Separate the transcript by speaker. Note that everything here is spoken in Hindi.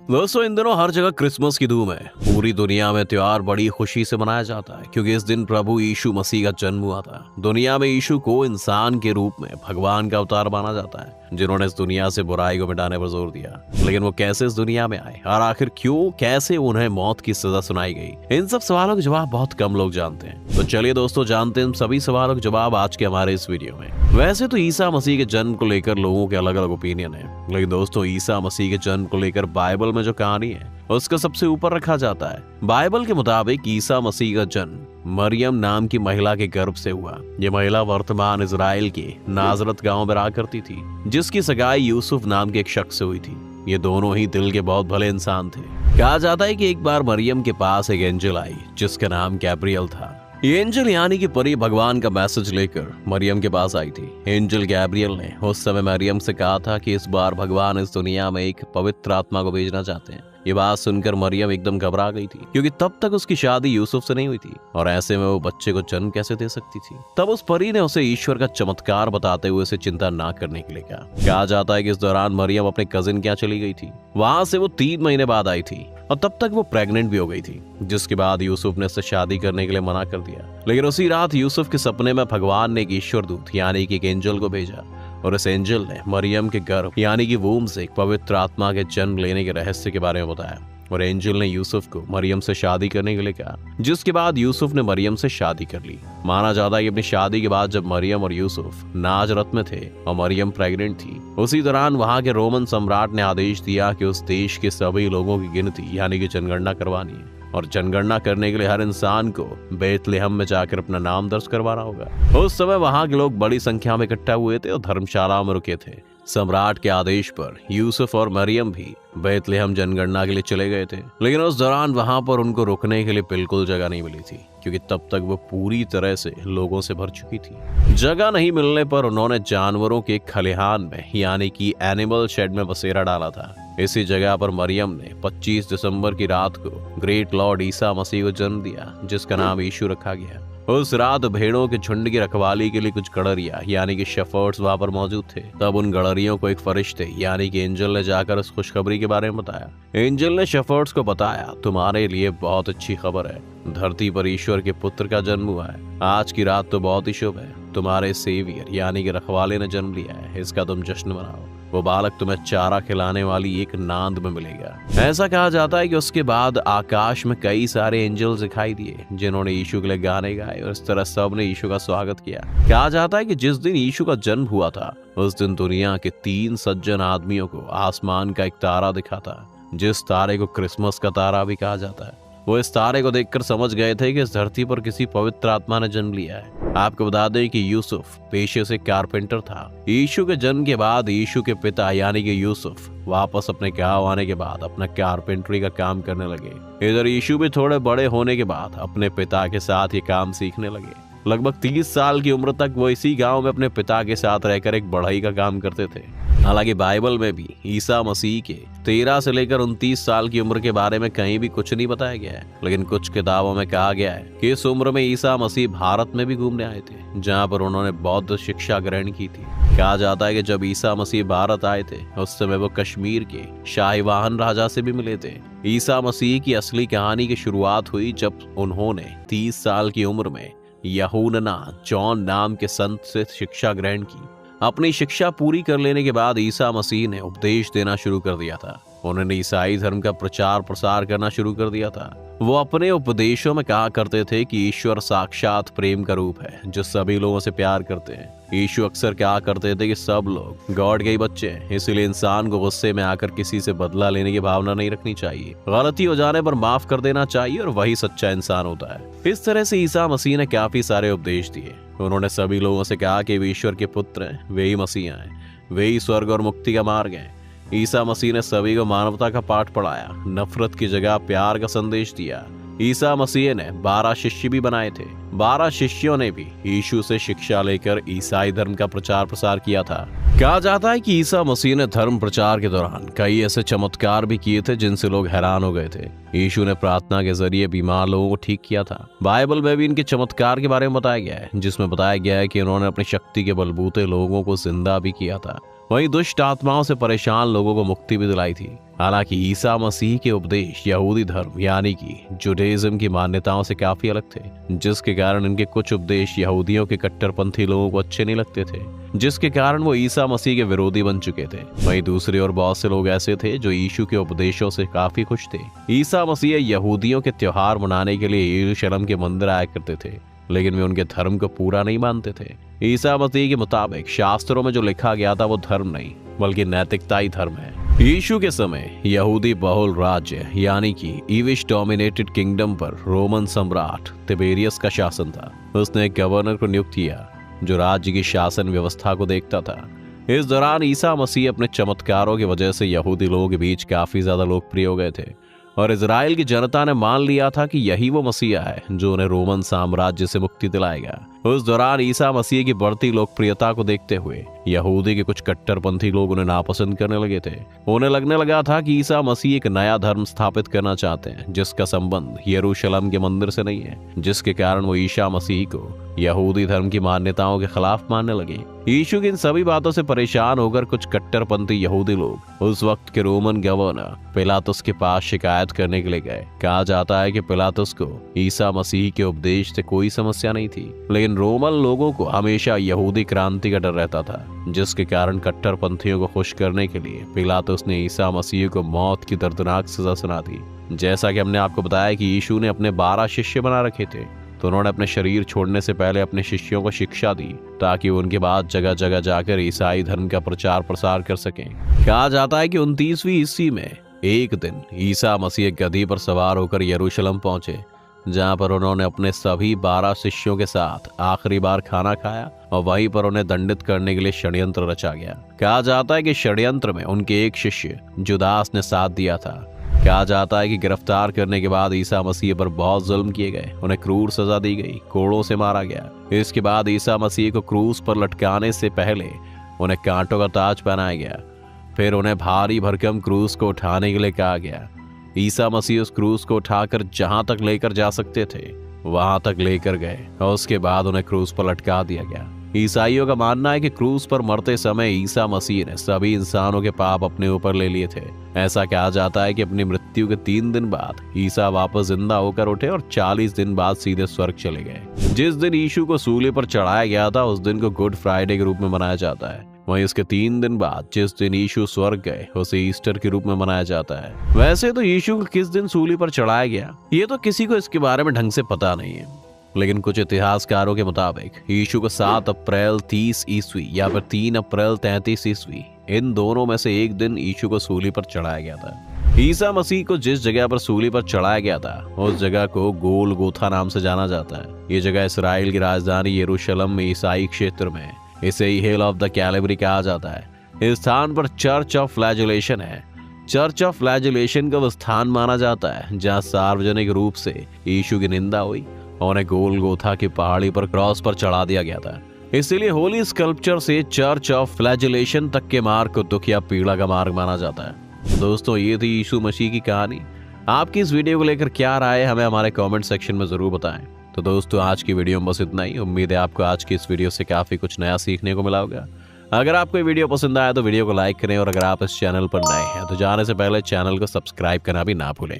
Speaker 1: दोस्तों इन दिनों हर जगह क्रिसमस की धूम है। पूरी दुनिया में त्योहार बड़ी खुशी से मनाया जाता है क्योंकि इस दिन प्रभु यीशु मसीह का जन्म हुआ था। दुनिया में यीशु को इंसान के रूप में भगवान का अवतार माना जाता है, जिन्होंने इस दुनिया से बुराई को मिटाने पर जोर दिया। लेकिन वो कैसे इस दुनिया में आए और आखिर क्यों कैसे उन्हें मौत की सजा सुनाई गई, इन सब सवालों के जवाब बहुत कम लोग जानते हैं। तो चलिए दोस्तों जानते हैं इन सभी सवालों के जवाब आज के हमारे इस वीडियो में। वैसे तो ईसा मसीह के जन्म को लेकर लोगों के अलग अलग ओपिनियन है, लेकिन दोस्तों ईसा मसीह के जन्म को लेकर बाइबल में जो कहानी है उसका सबसे ऊपर रखा जाता है। बाइबल के मुताबिक ईसा मसीह का जन्म मरियम नाम की महिला के गर्भ से हुआ। ये महिला वर्तमान इजराइल के नाजरत गांव में रहा करती थी, जिसकी सगाई यूसुफ नाम के एक शख्स से हुई थी। ये दोनों ही दिल के बहुत भले इंसान थे। कहा जाता है कि एक बार मरियम के पास एक एंजल आई जिसका नाम गैब्रियल था। ये एंजल यानी कि परी भगवान का मैसेज लेकर मरियम के पास आई थी। एंजल गैब्रियल ने उस समय मरियम से कहा था कि इस बार भगवान इस दुनिया में एक पवित्र आत्मा को भेजना चाहते हैं। ये बात सुनकर मरियम एकदम घबरा गई थी, क्योंकि तब तक उसकी शादी यूसुफ से नहीं हुई थी और ऐसे में वो बच्चे को जन्म कैसे दे सकती थी। तब उस परी ने उसे ईश्वर का चमत्कार बताते हुए उसे चिंता ना करने के लिए कहा जाता है कि इस दौरान मरियम अपने कजिन के यहाँ चली गई थी। वहां से वो 3 महीने बाद आई थी और तब तक वो प्रेग्नेंट भी हो गई थी, जिसके बाद यूसुफ ने उससे शादी करने के लिए मना कर दिया। लेकिन उसी रात यूसुफ के सपने में भगवान ने एक ईश्वर दूत यानी कि एक एंजल को भेजा और इस एंजल ने मरियम के गर्भ यानी कि वूम से एक पवित्र आत्मा के जन्म लेने के रहस्य के बारे में बताया और एंजल ने यूसुफ को मरियम से शादी करने के लिए कहा, जिसके बाद यूसुफ ने मरियम से शादी कर ली। माना जाता है कि अपनी शादी के बाद जब मरियम और यूसुफ नाजरत में थे और मरियम प्रेग्नेंट थी, उसी दौरान वहां के रोमन सम्राट ने आदेश दिया कि उस देश के सभी लोगों की गिनती यानी कि जनगणना करवानी है और जनगणना करने के लिए हर इंसान को बेथलेहम में जाकर अपना नाम दर्ज करवाना होगा। उस समय वहां के लोग बड़ी संख्या में इकट्ठा हुए थे और धर्मशाला में रुके थे। सम्राट के आदेश पर यूसुफ और मरियम भी बेथलेहम जनगणना के लिए चले गए थे, लेकिन उस दौरान वहां पर उनको रुकने के लिए बिल्कुल जगह नहीं मिली थी, क्योंकि तब तक वो पूरी तरह से लोगों से भर चुकी थी। जगह नहीं मिलने पर उन्होंने जानवरों के खलिहान में यानी कि एनिमल शेड में बसेरा डाला था। इसी जगह पर मरियम ने 25 दिसंबर की रात को ग्रेट लॉर्ड ईसा मसीह को जन्म दिया, जिसका नाम यीशु रखा गया। उस रात भेड़ों के झुंड की रखवाली के लिए कुछ गड़रिया यानी कि शेफर्ड्स वहां पर मौजूद थे। तब उन गड़रियों को एक फरिश्ते यानी कि एंजल ने जाकर उस खुशखबरी के बारे में बताया। एंजल ने शेफर्ड्स को बताया, तुम्हारे लिए बहुत अच्छी खबर है, धरती पर ईश्वर के पुत्र का जन्म हुआ है। आज की रात तो बहुत ही शुभ है, तुम्हारे सेवियर यानी कि रखवाले ने जन्म लिया है, इसका तुम जश्न मनाओ। वो बालक तुम्हें चारा खिलाने वाली एक नांद में मिलेगा। ऐसा कहा जाता है कि उसके बाद आकाश में कई सारे एंजल्स दिखाई दिए, जिन्होंने यीशु के लिए गाने गाए और इस तरह सब ने यीशु का स्वागत किया। कहा जाता है कि जिस दिन यीशु का जन्म हुआ था उस दिन दुनिया के 3 सज्जन आदमियों को आसमान का एक तारा दिखा था, जिस तारे को क्रिसमस का तारा भी कहा जाता है। वो इस तारे को देखकर समझ गए थे कि इस धरती पर किसी पवित्र आत्मा ने जन्म लिया है। आपको बता दें कि यूसुफ पेशे से कारपेंटर था। यीशु के जन्म के बाद यीशु के पिता यानी कि यूसुफ वापस अपने गांव आने के बाद अपना कारपेंटरी का काम करने लगे। इधर यीशु भी थोड़े बड़े होने के बाद अपने पिता के साथ ये काम सीखने लगे। लगभग 30 साल की उम्र तक वो इसी गांव में अपने पिता के साथ रहकर एक बढ़ई का काम करते थे। हालांकि बाइबल में भी ईसा मसीह के 13 से लेकर 29 साल की उम्र के बारे में कहीं भी कुछ नहीं बताया गया है, लेकिन कुछ किताबों में कहा गया है कि इस उम्र में ईसा मसीह भारत में भी घूमने आए थे, जहां पर उन्होंने बौद्ध शिक्षा ग्रहण की थी। कहा जाता है कि जब ईसा मसीह भारत आए थे उस समय वो कश्मीर के शाहीवाहन राजा से भी मिले थे। ईसा मसीह की असली कहानी की शुरुआत हुई जब उन्होंने 30 साल की उम्र में यूहन्ना जॉन नाम के संत से शिक्षा ग्रहण की। अपनी शिक्षा पूरी कर लेने के बाद ईसा मसीह ने उपदेश देना शुरू कर दिया था। उन्होंने ईसाई धर्म का प्रचार प्रसार करना शुरू कर दिया था। वो अपने उपदेशों में कहा करते थे कि ईश्वर साक्षात प्रेम का रूप है जो सभी लोगों से प्यार करते हैं। यीशु अक्सर कहा करते थे कि सब लोग गॉड के ही बच्चे हैं, इसलिए इंसान को गुस्से में आकर किसी से बदला लेने की भावना नहीं रखनी चाहिए। गलती हो जाने पर माफ कर देना चाहिए और वही सच्चा इंसान होता है। इस तरह से ईसा मसीह ने काफी सारे उपदेश दिए। उन्होंने सभी लोगों से कहा कि वे ईश्वर के पुत्र हैं, वे ही मसीहा हैं, वे ही स्वर्ग और मुक्ति का मार्ग है। ईसा मसीह ने सभी को मानवता का पाठ पढ़ाया, नफरत की जगह प्यार का संदेश दिया। ईसा मसीह ने 12 शिष्य भी बनाए थे। 12 शिष्यों ने भी यीशु से शिक्षा लेकर ईसाई धर्म का प्रचार प्रसार किया था। कहा जाता है कि ईसा मसीह ने धर्म प्रचार के दौरान कई ऐसे चमत्कार भी किए थे जिनसे लोग हैरान हो गए थे। यीशु ने प्रार्थना के जरिए बीमार लोगों को ठीक किया था। बाइबल में भी इनके चमत्कार के बारे में बताया गया है, जिसमें बताया गया है कि उन्होंने अपनी शक्ति के बलबूते लोगों को जिंदा भी किया था। वहीं दुष्ट आत्माओं से परेशान लोगों को मुक्ति भी दिलाई थी। हालांकि ईसा मसीह के उपदेश यहूदी धर्म यानी कि जुडाइज्म की मान्यताओं से काफी अलग थे, जिसके कारण इनके कुछ उपदेश यहूदियों के कट्टरपंथी लोगों को अच्छे नहीं लगते थे, जिसके कारण वो ईसा मसीह के विरोधी बन चुके थे। वहीं दूसरी ओर बहुत से लोग ऐसे थे जो यीशु के उपदेशों से काफी खुश थे। ईसा मसीह यहूदियों के त्योहार मनाने के लिए यरूशलेम के मंदिर आया करते थे, लेकिन वे उनके धर्म को पूरा नहीं मानते थे। ईसा मसीह के मुताबिक शास्त्रों में जो लिखा गया था वो धर्म नहीं बल्कि नैतिकता ही धर्म है। यीशु के समय यहूदी बहुल राज्य यानी कि ईविश डोमिनेटेड किंगडम पर रोमन सम्राट तिबेरियस का शासन था। उसने एक गवर्नर को नियुक्त किया जो राज्य की शासन व्यवस्था को देखता था। इस दौरान ईसा मसीह अपने चमत्कारों की वजह से यहूदी लोगों के बीच काफी ज्यादा लोकप्रिय हो गए थे और इजराइल की जनता ने मान लिया था कि यही वो मसीहा है जो उन्हें रोमन साम्राज्य से मुक्ति दिलाएगा। उस दौरान ईसा मसीह की बढ़ती लोकप्रियता को देखते हुए यहूदी के कुछ कट्टरपंथी लोग उन्हें नापसंद करने लगे थे। उन्हें लगने लगा था कि ईसा मसीह एक नया धर्म स्थापित करना चाहते हैं जिसका संबंध यरूशलेम के मंदिर से नहीं है, जिसके कारण वो ईसा मसीह को यहूदी धर्म की मान्यताओं के खिलाफ मानने लगे। यीशु की इन सभी बातों से परेशान होकर कुछ कट्टरपंथी यहूदी लोग उस वक्त के रोमन गवर्नर पिलातुस के पास शिकायत करने के लिए गए। कहा जाता है कि पिलातुस को ईसा मसीह के उपदेश से कोई समस्या नहीं थी, लेकिन रोमन लोगों को हमेशा यहूदी क्रांति का डर रहता था, जिसके कारण कट्टरपंथियों को खुश करने के लिए पिलातुस ने ईसा मसीह को मौत की दर्दनाक सजा सुना दी। जैसा कि हमने आपको बताया कि यीशु ने अपने 12 शिष्य बना रखे थे, तो उन्होंने अपने शरीर छोड़ने से पहले अपने शिष्यों को शिक्षा दी ताकि वो उनके बाद जगह जगह जाकर ईसाई धर्म का प्रचार प्रसार कर सकें। कहा जाता है कि 29वीं ईस्वी में एक दिन ईसा मसीह गधी पर सवार होकर यरूशलेम पहुंचे, जहां पर उन्होंने अपने सभी 12 शिष्यों के साथ आखिरी बार खाना खाया और वहीं पर उन्हें दंडित करने के लिए षड्यंत्र रचा गया। कहा जाता है कि षड्यंत्र में उनके एक शिष्य जुदास ने साथ दिया था। कहा जाता है कि गिरफ्तार करने के बाद ईसा मसीह पर बहुत जुल्म किए गए, उन्हें क्रूर सजा दी गई, कोड़ों से मारा गया। इसके बाद ईसा मसीह को क्रूस पर लटकाने से पहले उन्हें कांटों का ताज पहनाया गया, फिर उन्हें भारी भरकम क्रूस को उठाने के लिए कहा गया। ईसा मसीह उस क्रूस को उठाकर जहां तक लेकर जा सकते थे वहां तक लेकर गए और उसके बाद उन्हें क्रूस पर लटका दिया गया। ईसाइयों का मानना है कि क्रूस पर मरते समय ईसा मसीह ने सभी इंसानों के पाप अपने ऊपर ले लिए थे। ऐसा कहा जाता है कि अपनी मृत्यु के 3 दिन बाद ईसा वापस जिंदा होकर उठे और 40 दिन बाद सीधे स्वर्ग चले गए। जिस दिन यीशु को सूली पर चढ़ाया गया था उस दिन को गुड फ्राइडे के रूप में मनाया जाता है। वहीं इसके 3 दिन बाद जिस दिन यीशु स्वर्ग गए उसे ईस्टर के रूप में मनाया जाता है। वैसे तो यीशु को किस दिन सूली पर चढ़ाया गया ये तो किसी को इसके बारे में ढंग से पता नहीं है, लेकिन कुछ इतिहासकारों के मुताबिक यीशु को 7 अप्रैल 30 ईस्वी या फिर 3 अप्रैल 33 ईस्वी, इन दोनों में से एक दिन यीशु को सूली पर चढ़ाया गया था। ईसा मसीह को जिस जगह पर सूली पर चढ़ाया गया था उस जगह को गोलगोथा नाम से जाना जाता है। ये जगह इसराइल की राजधानी यरूशलेम में ईसाई क्षेत्र में इसे ही हिल ऑफ द कैलवरी कहा जाता है। इस स्थान पर चर्च ऑफ फ्लैजेलेशन है। चर्च ऑफ फ्लैजेलेशन का वो स्थान माना जाता है जहाँ सार्वजनिक रूप से यीशु की निंदा हुई और उन्हें गोलगोथा की पहाड़ी पर क्रॉस पर चढ़ा दिया गया था। इसीलिए होली स्कल्पचर से चर्च ऑफ फ्लैजेलेशन तक के मार्ग को दुख या पीड़ा का मार्ग माना जाता है। दोस्तों ये थी यीशु मसीह की कहानी। आपकी इस वीडियो को लेकर क्या राय है हमें हमारे कमेंट सेक्शन में जरूर बताएं। तो दोस्तों आज की वीडियो में बस इतना ही। उम्मीद है आपको आज की इस वीडियो से काफी कुछ नया सीखने को मिला होगा। अगर आपको ये वीडियो पसंद आया तो वीडियो को लाइक करें और अगर आप इस चैनल पर नए हैं तो जाने से पहले चैनल को सब्सक्राइब करना भी ना भूलें।